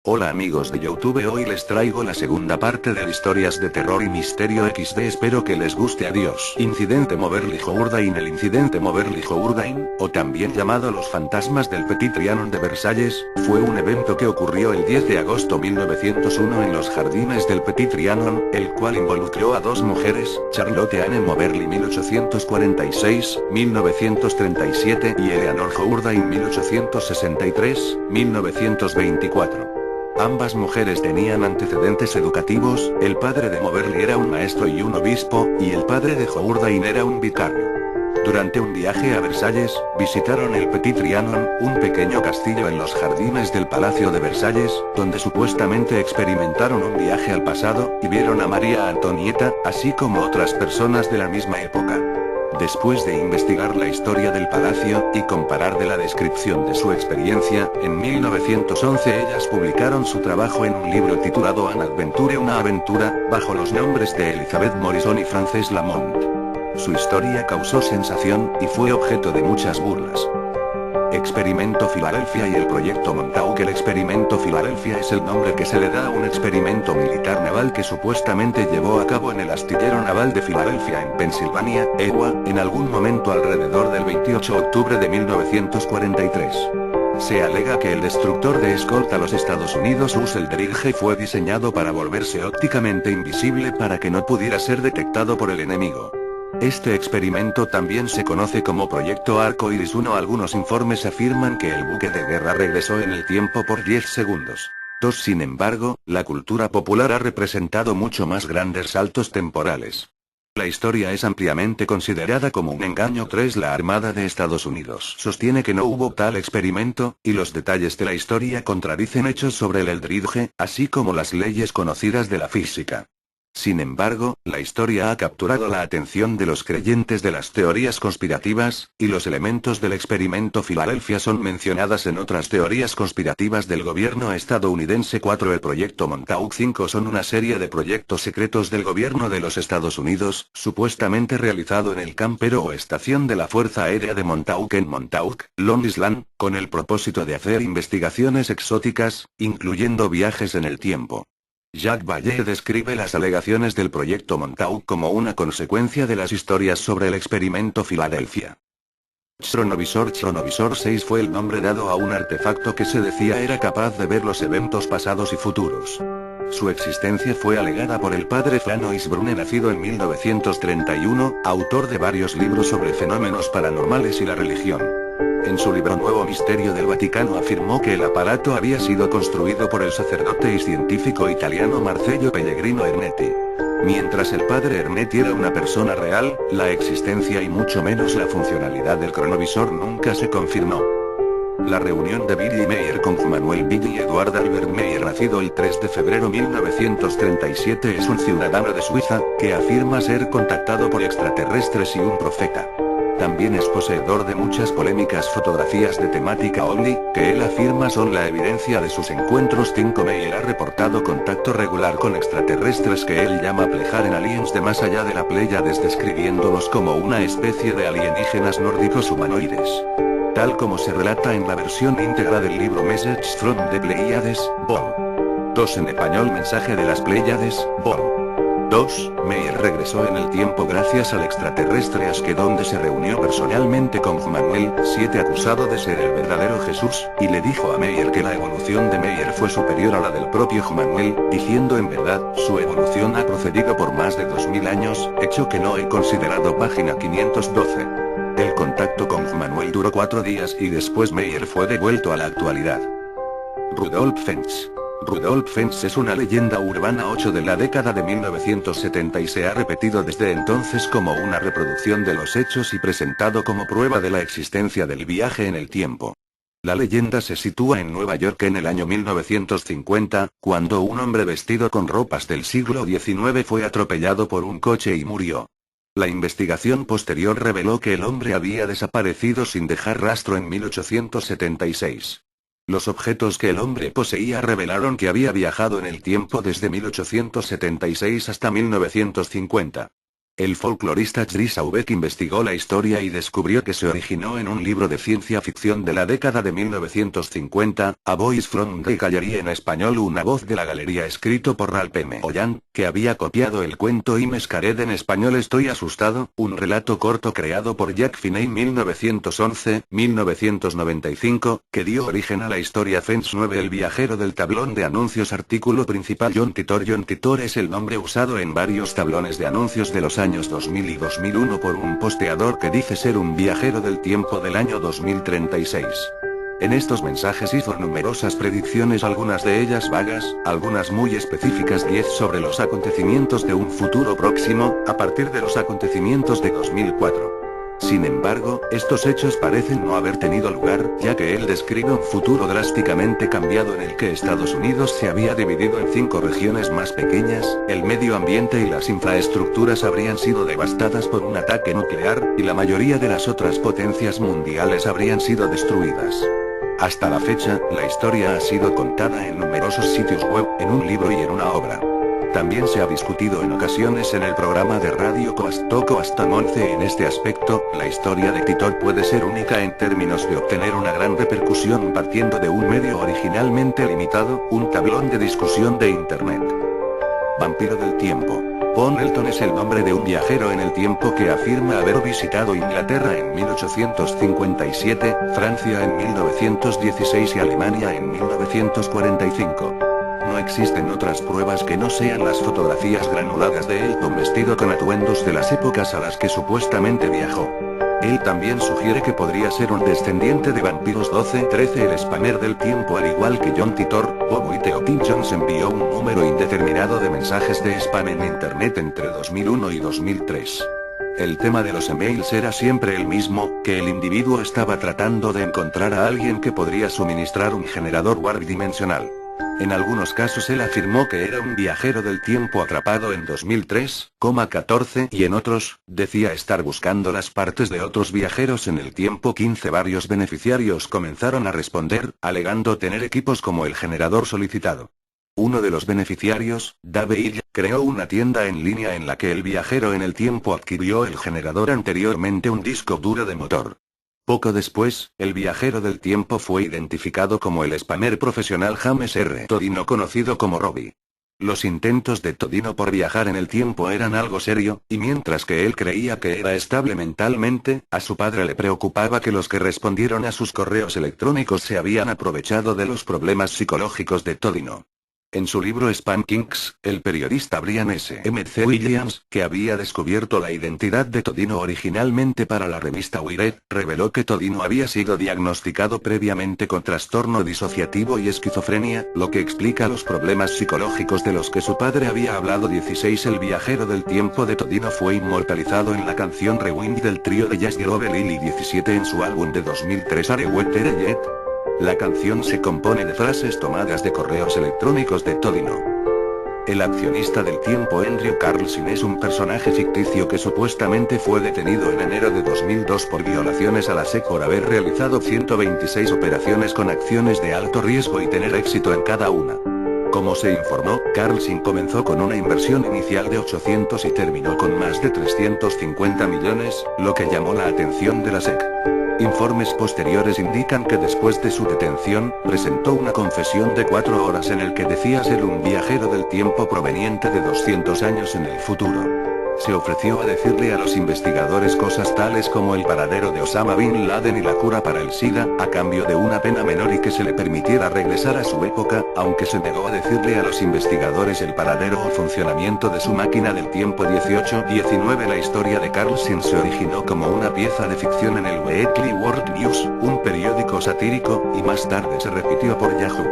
Hola amigos de YouTube, hoy les traigo la segunda parte de Historias de Terror y Misterio XD, espero que les guste. Adiós. Incidente Moberly Jourdain. El incidente Moberly Jourdain, o también llamado los fantasmas del Petit Trianon de Versalles, fue un evento que ocurrió el 10 de agosto 1901 en los jardines del Petit Trianon, el cual involucró a dos mujeres, Charlotte Anne Moberly 1846-1937 y Eleanor Jourdain 1863-1924. Ambas mujeres tenían antecedentes educativos, el padre de Moberly era un maestro y un obispo, y el padre de Jourdain era un vicario. Durante un viaje a Versalles, visitaron el Petit Trianon, un pequeño castillo en los jardines del Palacio de Versalles, donde supuestamente experimentaron un viaje al pasado, y vieron a María Antonieta, así como otras personas de la misma época. Después de investigar la historia del palacio, y comparar de la descripción de su experiencia, en 1911 ellas publicaron su trabajo en un libro titulado An Adventure, una aventura, bajo los nombres de Elizabeth Morrison y Frances Lamont. Su historia causó sensación, y fue objeto de muchas burlas. Experimento Filadelfia y el Proyecto Montauk. El Experimento Filadelfia es el nombre que se le da a un experimento militar naval que supuestamente llevó a cabo en el astillero naval de Filadelfia en Pensilvania, EWA, en algún momento alrededor del 28 de octubre de 1943. Se alega que el destructor de escolta a los Estados Unidos Usselderige fue diseñado para volverse ópticamente invisible para que no pudiera ser detectado por el enemigo. Este experimento también se conoce como Proyecto Arco Iris 1. Algunos informes afirman que el buque de guerra regresó en el tiempo por 10 segundos. 2. Sin embargo, la cultura popular ha representado mucho más grandes saltos temporales. La historia es ampliamente considerada como un engaño. 3. La Armada de Estados Unidos sostiene que no hubo tal experimento, y los detalles de la historia contradicen hechos sobre el Eldridge, así como las leyes conocidas de la física. Sin embargo, la historia ha capturado la atención de los creyentes de las teorías conspirativas, y los elementos del experimento Filadelfia son mencionadas en otras teorías conspirativas del gobierno estadounidense. 4. El Proyecto Montauk. 5. Son una serie de proyectos secretos del gobierno de los Estados Unidos, supuestamente realizado en el campero o estación de la Fuerza Aérea de Montauk en Montauk, Long Island, con el propósito de hacer investigaciones exóticas, incluyendo viajes en el tiempo. Jacques Vallée describe las alegaciones del Proyecto Montauk como una consecuencia de las historias sobre el experimento Filadelfia. Chronovisor 6 fue el nombre dado a un artefacto que se decía era capaz de ver los eventos pasados y futuros. Su existencia fue alegada por el padre Francois Brune, nacido en 1931, autor de varios libros sobre fenómenos paranormales y la religión. En su libro Nuevo Misterio del Vaticano afirmó que el aparato había sido construido por el sacerdote y científico italiano Marcello Pellegrino Ernetti. Mientras el padre Ernetti era una persona real, la existencia y mucho menos la funcionalidad del cronovisor nunca se confirmó. La reunión de Billy Meyer con Manuel Billy y Edward Albert Meyer, nacido el 3 de febrero de 1937, es un ciudadano de Suiza, que afirma ser contactado por extraterrestres y un profeta. También es poseedor de muchas polémicas fotografías de temática ovni, que él afirma son la evidencia de sus encuentros. 5. Meyer ha reportado contacto regular con extraterrestres que él llama Plejaren aliens de más allá de la Pléyades, describiéndolos como una especie de alienígenas nórdicos humanoides. Tal como se relata en la versión íntegra del libro Messages from the Pleiades, Vol. 2. En español, Mensaje de las Pléyades, Vol. 2. Meyer regresó en el tiempo gracias al extraterrestre Aske, donde se reunió personalmente con Manuel, 7, acusado de ser el verdadero Jesús, y le dijo a Meyer que la evolución de Meyer fue superior a la del propio Manuel, diciendo en verdad, su evolución ha procedido por más de 2000 años, hecho que no he considerado. Página 512. El contacto con Manuel duró 4 días y después Meyer fue devuelto a la actualidad. Rudolf Fentz. Rudolf Fentz es una leyenda urbana 8 de la década de 1970 y se ha repetido desde entonces como una reproducción de los hechos y presentado como prueba de la existencia del viaje en el tiempo. La leyenda se sitúa en Nueva York en el año 1950, cuando un hombre vestido con ropas del siglo XIX fue atropellado por un coche y murió. La investigación posterior reveló que el hombre había desaparecido sin dejar rastro en 1876. Los objetos que el hombre poseía revelaron que había viajado en el tiempo desde 1876 hasta 1950. El folclorista Chris Aubeck investigó la historia y descubrió que se originó en un libro de ciencia ficción de la década de 1950, A Voice from the Gallery, en español Una voz de la galería, escrito por Ralph M. Ollan, que había copiado el cuento I'm Scared, en español Estoy asustado, un relato corto creado por Jack Finney 1911-1995, que dio origen a la historia Fence 9 El viajero del tablón de anuncios. Artículo principal. John Titor. John Titor es el nombre usado en varios tablones de anuncios de los años 2000 y 2001 por un posteador que dice ser un viajero del tiempo del año 2036. En estos mensajes hizo numerosas predicciones, algunas de ellas vagas, algunas muy específicas, 10 sobre los acontecimientos de un futuro próximo, a partir de los acontecimientos de 2004. Sin embargo, estos hechos parecen no haber tenido lugar, ya que él describe un futuro drásticamente cambiado en el que Estados Unidos se había dividido en 5 regiones más pequeñas, el medio ambiente y las infraestructuras habrían sido devastadas por un ataque nuclear, y la mayoría de las otras potencias mundiales habrían sido destruidas. Hasta la fecha, la historia ha sido contada en numerosos sitios web, en un libro y en una obra. También se ha discutido en ocasiones en el programa de radio Coast to Coast Monce. En este aspecto, la historia de Titor puede ser única en términos de obtener una gran repercusión partiendo de un medio originalmente limitado, un tablón de discusión de Internet. Vampiro del tiempo. Paul Elton es el nombre de un viajero en el tiempo que afirma haber visitado Inglaterra en 1857, Francia en 1916 y Alemania en 1945. No existen otras pruebas que no sean las fotografías granuladas de Elton vestido con atuendos de las épocas a las que supuestamente viajó. Él también sugiere que podría ser un descendiente de vampiros 12-13, el spammer del tiempo. Al igual que John Titor, Bob White o Tim Jones envió un número indeterminado de mensajes de spam en Internet entre 2001 y 2003. El tema de los emails era siempre el mismo, que el individuo estaba tratando de encontrar a alguien que podría suministrar un generador warp dimensional. En algunos casos él afirmó que era un viajero del tiempo atrapado en 2003,14 y en otros, decía estar buscando las partes de otros viajeros en el tiempo 15. Varios beneficiarios comenzaron a responder, alegando tener equipos como el generador solicitado. Uno de los beneficiarios, Dave Hill, creó una tienda en línea en la que el viajero en el tiempo adquirió el generador, anteriormente un disco duro de motor. Poco después, el viajero del tiempo fue identificado como el spammer profesional James R. Todino, conocido como Robbie. Los intentos de Todino por viajar en el tiempo eran algo serio, y mientras que él creía que era estable mentalmente, a su padre le preocupaba que los que respondieron a sus correos electrónicos se habían aprovechado de los problemas psicológicos de Todino. En su libro Spam Kings, el periodista Brian S. M. C. Williams, que había descubierto la identidad de Todino originalmente para la revista Wired, reveló que Todino había sido diagnosticado previamente con trastorno disociativo y esquizofrenia, lo que explica los problemas psicológicos de los que su padre había hablado. 16. El viajero del tiempo de Todino fue inmortalizado en la canción Rewind del trío de jazz Groove Lily. 17. En su álbum de 2003 Are We There Yet? La canción se compone de frases tomadas de correos electrónicos de Todino. El accionista del tiempo Andrew Carlson es un personaje ficticio que supuestamente fue detenido en enero de 2002 por violaciones a la SEC por haber realizado 126 operaciones con acciones de alto riesgo y tener éxito en cada una. Como se informó, Carlson comenzó con una inversión inicial de 800 y terminó con más de 350 millones, lo que llamó la atención de la SEC. Informes posteriores indican que después de su detención, presentó una confesión de 4 horas en el que decía ser un viajero del tiempo proveniente de 200 años en el futuro. Se ofreció a decirle a los investigadores cosas tales como el paradero de Osama Bin Laden y la cura para el SIDA, a cambio de una pena menor y que se le permitiera regresar a su época, aunque se negó a decirle a los investigadores el paradero o funcionamiento de su máquina del tiempo. 18-19. La historia de Carlson se originó como una pieza de ficción en el Weekly World News, un periódico satírico, y más tarde se repitió por Yahoo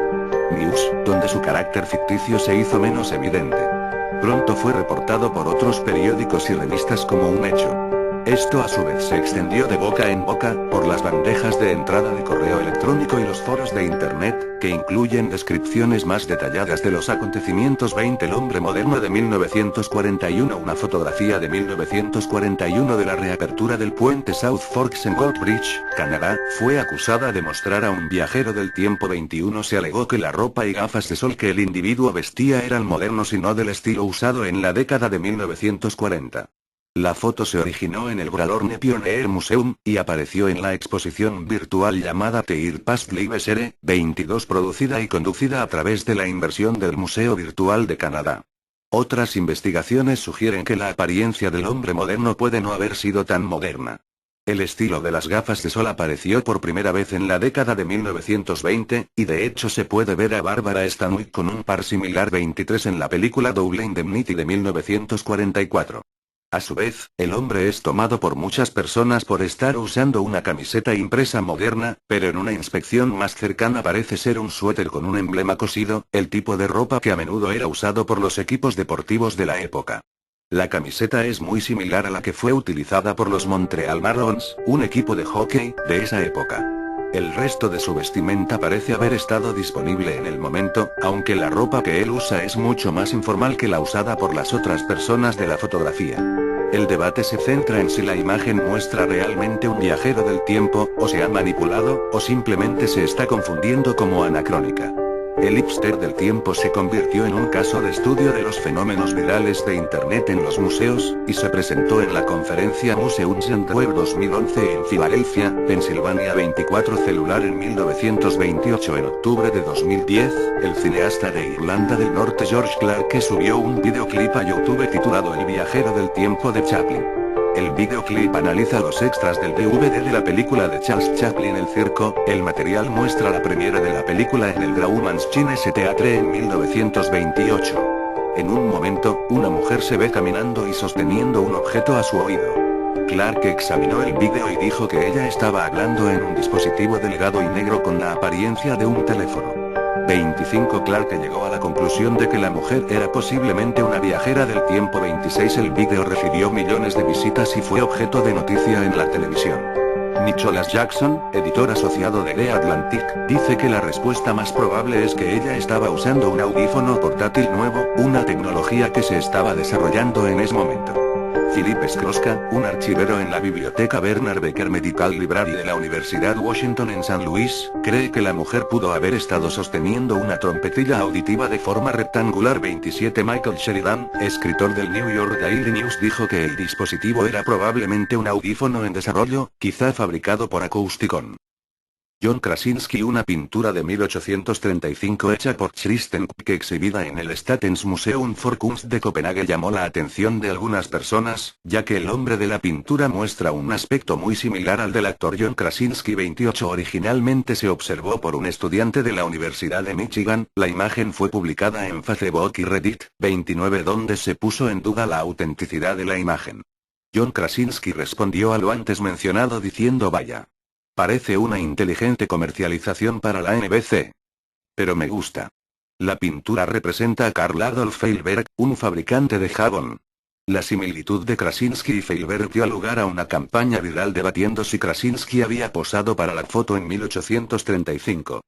News, donde su carácter ficticio se hizo menos evidente. Pronto fue reportado por otros periódicos y revistas como un hecho. Esto a su vez se extendió de boca en boca, por las bandejas de entrada de correo electrónico y los foros de Internet, que incluyen descripciones más detalladas de los acontecimientos. 20. El hombre moderno de 1941. Una fotografía de 1941 de la reapertura del puente South Forks en Goldbridge, Canadá, fue acusada de mostrar a un viajero del tiempo. 21. Se alegó que la ropa y gafas de sol que el individuo vestía eran modernos y no del estilo usado en la década de 1940. La foto se originó en el Gralorne Pioneer Museum, y apareció en la exposición virtual llamada Teir Past Lives 22 producida y conducida a través de la inversión del Museo Virtual de Canadá. Otras investigaciones sugieren que la apariencia del hombre moderno puede no haber sido tan moderna. El estilo de las gafas de sol apareció por primera vez en la década de 1920, y de hecho se puede ver a Barbara Stanwyck con un par similar 23 en la película Double Indemnity de 1944. A su vez, el hombre es tomado por muchas personas por estar usando una camiseta impresa moderna, pero en una inspección más cercana parece ser un suéter con un emblema cosido, el tipo de ropa que a menudo era usado por los equipos deportivos de la época. La camiseta es muy similar a la que fue utilizada por los Montreal Marlins, un equipo de hockey de esa época. El resto de su vestimenta parece haber estado disponible en el momento, aunque la ropa que él usa es mucho más informal que la usada por las otras personas de la fotografía. El debate se centra en si la imagen muestra realmente un viajero del tiempo, o se ha manipulado, o simplemente se está confundiendo como anacrónica. El hipster del tiempo se convirtió en un caso de estudio de los fenómenos virales de Internet en los museos, y se presentó en la conferencia Museums and Web 2011 en Filadelfia, Pensilvania 24 celular en 1928. En octubre de 2010, el cineasta de Irlanda del Norte George Clarke subió un videoclip a YouTube titulado El viajero del tiempo de Chaplin. El videoclip analiza los extras del DVD de la película de Charles Chaplin El Circo. El material muestra la premiere de la película en el Grauman's Cines Theatre en 1928. En un momento, una mujer se ve caminando y sosteniendo un objeto a su oído. Clarke examinó el vídeo y dijo que ella estaba hablando en un dispositivo delgado y negro con la apariencia de un teléfono. 25 Clarke llegó a la conclusión de que la mujer era posiblemente una viajera del tiempo. 26 El vídeo recibió millones de visitas y fue objeto de noticia en la televisión. Nicholas Jackson, editor asociado de The Atlantic, dice que la respuesta más probable es que ella estaba usando un audífono portátil nuevo, una tecnología que se estaba desarrollando en ese momento. Philip Skroska, un archivero en la biblioteca Bernard Becker Medical Library de la Universidad Washington en San Luis, cree que la mujer pudo haber estado sosteniendo una trompetilla auditiva de forma rectangular. 27 Michael Sheridan, escritor del New York Daily News, dijo que el dispositivo era probablemente un audífono en desarrollo, quizá fabricado por Acousticon. John Krasinski. Una pintura de 1835 hecha por Christen Koch exhibida en el Statens Museum for Kunst de Copenhague llamó la atención de algunas personas, ya que el hombre de la pintura muestra un aspecto muy similar al del actor John Krasinski. 28 Originalmente se observó por un estudiante de la Universidad de Michigan. La imagen fue publicada en Facebook y Reddit. 29 Donde se puso en duda la autenticidad de la imagen. John Krasinski respondió a lo antes mencionado diciendo: vaya. Parece una inteligente comercialización para la NBC. Pero me gusta. La pintura representa a Karl Adolf Feilberg, un fabricante de jabón. La similitud de Krasinski y Feilberg dio lugar a una campaña viral debatiendo si Krasinski había posado para la foto en 1835.